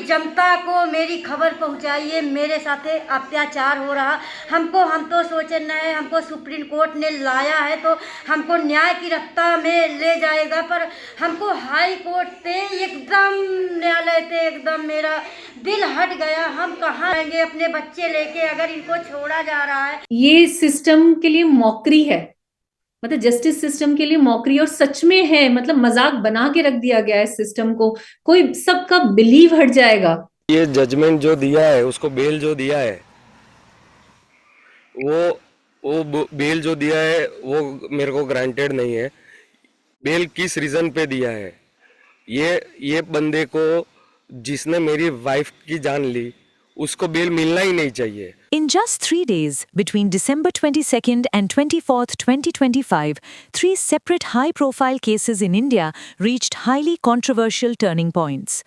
जनता को मेरी खबर पहुंचाइए, मेरे साथे अत्याचार हो रहा। हम तो सोचे न है, हमको सुप्रीम कोर्ट ने लाया है तो हमको न्याय की रास्ता में ले जाएगा, पर हमको हाई कोर्ट से एकदम न्यायालय से एकदम मेरा दिल हट गया। हम कहाँ जाएंगे अपने बच्चे लेके अगर इनको छोड़ा जा रहा है। ये सिस्टम के लिए मौकरी है, मतलब जस्टिस सिस्टम के लिए मौकरी, और सच में है, मतलब मजाक बना के रख दिया गया है सिस्टम को। कोई सबका बिलीव हट जाएगा। ये जजमेंट जो दिया है, उसको बेल जो दिया है, वो बेल जो दिया है वो मेरे को ग्रांटेड नहीं है। बेल किस रीजन पे दिया है? ये बंदे को, जिसने मेरी वाइफ की जान ली, उसको बेल मिलना ही नहीं चाहिए। In just 3 days, between December 22nd and 24th, 2025, three separate high-profile cases in India reached highly controversial turning points.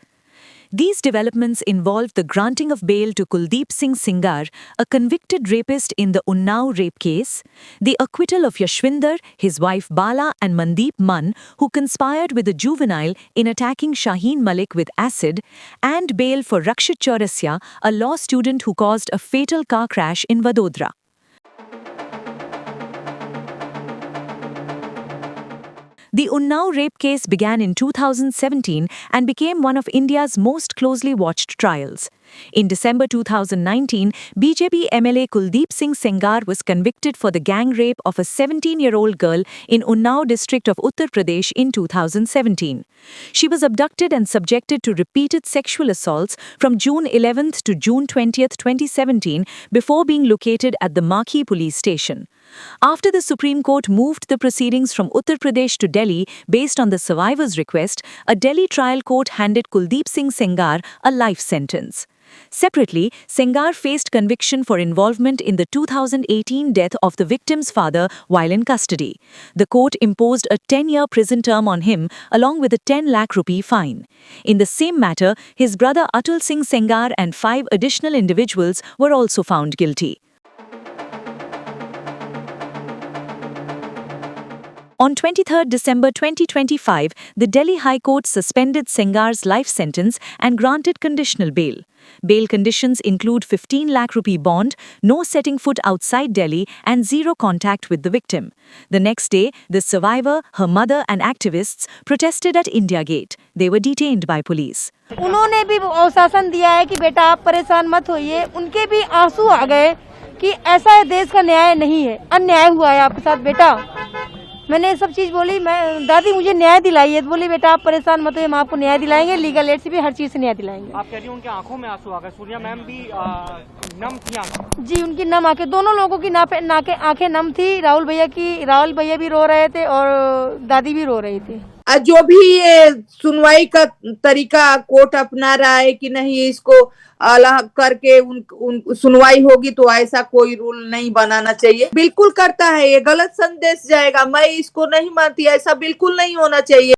These developments involved the granting of bail to Kuldeep Singh Singar, a convicted rapist in the Unnao rape case, the acquittal of Yashwinder, his wife Bala and Mandeep Mann, who conspired with a juvenile in attacking Shaheen Malik with acid, and bail for Rakshit Chaurasya, a law student who caused a fatal car crash in Vadodara. The Unnao rape case began in 2017 and became one of India's most closely watched trials. In December 2019, BJP MLA Kuldeep Singh Sengar was convicted for the gang rape of a 17-year-old girl in Unnao district of Uttar Pradesh in 2017. She was abducted and subjected to repeated sexual assaults from June 11th to June 20th, 2017 before being located at the Makhi police station. After the Supreme Court moved the proceedings from Uttar Pradesh to Delhi based on the survivor's request, a Delhi trial court handed Kuldeep Singh Sengar a life sentence. Separately, Sengar faced conviction for involvement in the 2018 death of the victim's father while in custody. The court imposed a 10-year prison term on him along with a 10 lakh rupee fine. In the same matter, his brother Atul Singh Sengar and 5 additional individuals were also found guilty. On 23 December 2025, the Delhi High Court suspended Sengar's life sentence and granted conditional bail. Bail conditions include 15 lakh rupee bond, no setting foot outside Delhi, and zero contact with the victim. The next day, the survivor, her mother, and activists protested at India Gate. They were detained by police. उन्होंने भी आश्वासन दिया है कि बेटा आप परेशान मत होइए। उनके भी आंसू आ गए कि ऐसा देश का न्याय नहीं है, अन्याय हुआ है आपके साथ बेटा। मैंने ये सब चीज बोली, मैं दादी मुझे न्याय दिलाइए, तो बोली बेटा आप परेशान मत होइए, हम आपको न्याय दिलाएंगे, लीगल एड से भी हर चीज से न्याय दिलाएंगे। आप कह रही हो उनकी आंखों में आंसू आ गए, सूर्या मैम भी नम थी आंखें? जी, उनकी नम आंखें, दोनों लोगों की आंखें नम थी। राहुल भैया भी रो रहे थे और दादी भी रो रही थी। जो भी ये सुनवाई का तरीका कोर्ट अपना रहा है कि नहीं, इसको अलग करके उन सुनवाई होगी, तो ऐसा कोई रूल नहीं बनाना चाहिए। बिल्कुल करता है, ये गलत संदेश जाएगा। मैं इसको नहीं मानती, ऐसा बिल्कुल नहीं होना चाहिए।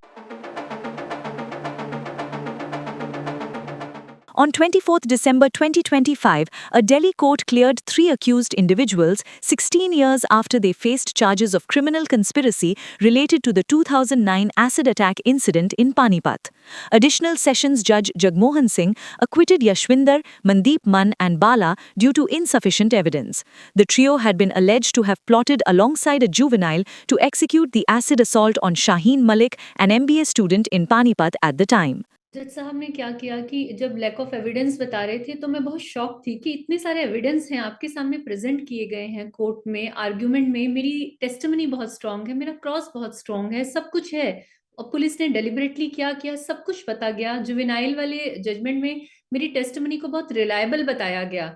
On 24 December 2025, a Delhi court cleared 3 accused individuals 16 years after they faced charges of criminal conspiracy related to the 2009 acid attack incident in Panipat. Additional Sessions Judge Jagmohan Singh acquitted Yashwinder, Mandeep Mann and Bala due to insufficient evidence. The trio had been alleged to have plotted alongside a juvenile to execute the acid assault on Shaheen Malik, an MBA student in Panipat at the time. जज साहब ने क्या किया कि जब lack of evidence बता रहे थे तो मैं बहुत शॉक थी कि इतने सारे एविडेंस हैं आपके सामने प्रेजेंट किए गए हैं कोर्ट में, आर्ग्यूमेंट में। मेरी टेस्टिमनी बहुत स्ट्रांग है, मेरा क्रॉस बहुत स्ट्रांग है, सब कुछ है, और पुलिस ने डेलिबरेटली क्या किया सब कुछ बता गया। जुवेनाइल वाले जजमेंट में मेरी टेस्टिमनी को बहुत रिलायबल बताया गया,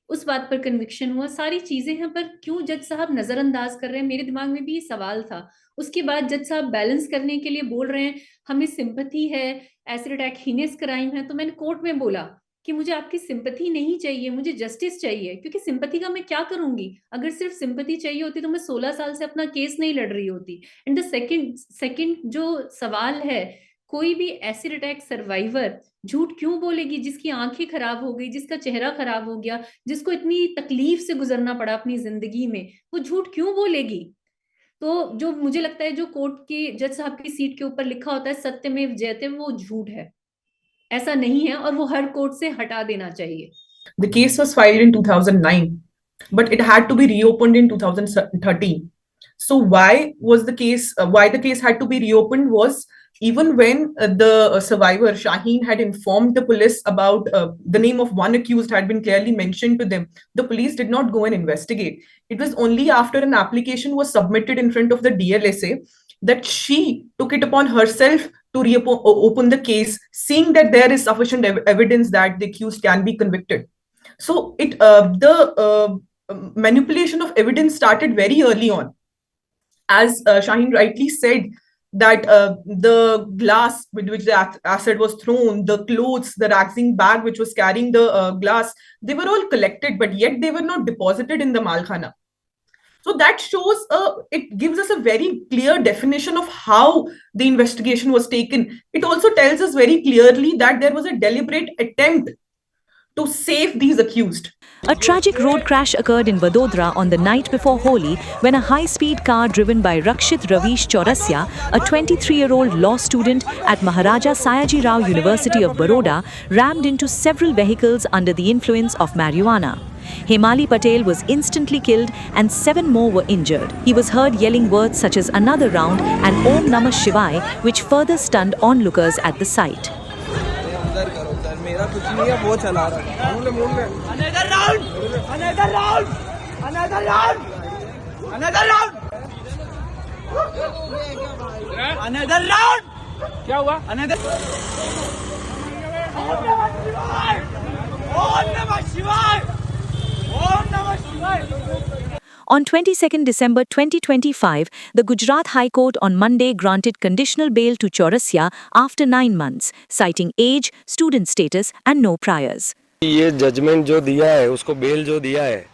उस बात पर कन्विक्शन हुआ, सारी चीजें हैं, पर क्यों जज साहब नजरअंदाज कर रहे हैं? मेरे दिमाग में भी ये सवाल था। उसके बाद जज साहब बैलेंस करने के लिए बोल रहे हैं हमें सिंपैथी है, एसिड अटैक हीनियस क्राइम है। तो मैंने कोर्ट में बोला कि मुझे आपकी सिंपैथी नहीं चाहिए, मुझे जस्टिस चाहिए, क्योंकि सिंपैथी का मैं क्या करूंगी? अगर सिर्फ सिंपैथी चाहिए होती तो मैं 16 साल से अपना केस नहीं लड़ रही होती। एंड द सेकंड जो सवाल है, कोई भी एसिड अटैक सर्वाइवर झूठ क्यों बोलेगी? जिसकी आंखें खराब हो गई, जिसका चेहरा खराब हो गया, जिसको इतनी तकलीफ से गुजरना पड़ा अपनी जिंदगी में, वो झूठ क्यों बोलेगी? तो जो मुझे लगता है जो कोर्ट की जज साहब की सीट के ऊपर लिखा होता है सत्यमेव जयते, वो झूठ है। ऐसा नहीं है और वो हर कोर्ट से हटा देना चाहिए। The case was filed in 2009, but it had to be reopened in 2013. So why the case had to be reopened was, even when the survivor Shaheen had informed the police about the name of one accused had been clearly mentioned to them, the police did not go and investigate. It was only after an application was submitted in front of the DLSA that she took it upon herself to open the case, seeing that there is sufficient evidence that the accused can be convicted. So the manipulation of evidence started very early on. As Shaheen rightly said, that the glass with which the acid was thrown, the clothes, the ragsing bag which was carrying the glass, they were all collected, but yet they were not deposited in the Malkhana. So that shows, it gives us a very clear definition of how the investigation was taken. It also tells us very clearly that there was a deliberate attempt to save these accused. A tragic road crash occurred in Vadodara on the night before Holi when a high-speed car driven by Rakshit Ravish Chaurasya, a 23-year-old law student at Maharaja Sayaji Rao University of Baroda, rammed into several vehicles under the influence of marijuana. Hemali Patel was instantly killed and 7 more were injured. He was heard yelling words such as "another round" and "Om Namah Shivaya," which further stunned onlookers at the site. मेरा कुछ नहीं है, वो चला रहा है। Another round, another round, another round, another round, another round। क्या हुआ? Another। ओम नमः शिवाय, ओम नमः शिवाय, ओम नमः शिवाय। On 22 December 2025, the Gujarat High Court on Monday granted conditional bail to Chaurasya after 9 months, citing age, student status and no priors. ये judgement जो दिया है, उसको बेल जो दिया है,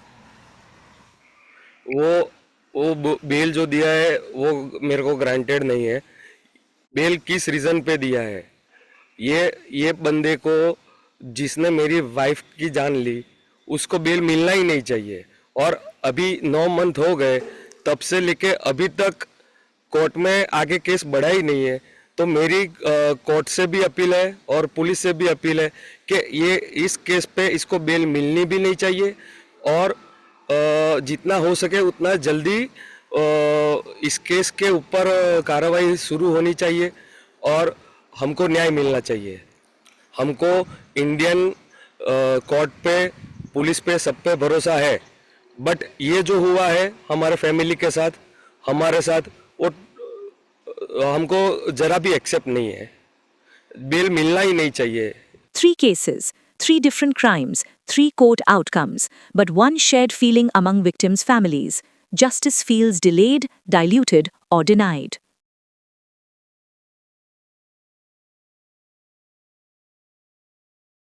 वो बेल जो दिया है वो मेरे को ग्रांटेड नहीं है। बेल किस रीज़न पे दिया है? ये बंदे को जिसने मेरी वाइफ की जान ली, उसको बेल मिलना ही नहीं चाहिए। और अभी 9 मंथ हो गए, तब से लेके अभी तक कोर्ट में आगे केस बढ़ा ही नहीं है। तो मेरी कोर्ट से भी अपील है और पुलिस से भी अपील है कि ये इस केस पे इसको बेल मिलनी भी नहीं चाहिए और जितना हो सके उतना जल्दी इस केस के ऊपर कार्रवाई शुरू होनी चाहिए और हमको न्याय मिलना चाहिए। हमको इंडियन कोर्ट पे, पुलिस पे, सब पे भरोसा है, बट ये जो हुआ है हमारे फैमिली के साथ, हमारे साथ, वो हमको जरा भी एक्सेप्ट नहीं है। बेल मिलना ही नहीं चाहिए। 3 cases, 3 different crimes, 3 court outcomes, but one shared feeling among victims' families. Justice feels delayed, diluted, or denied.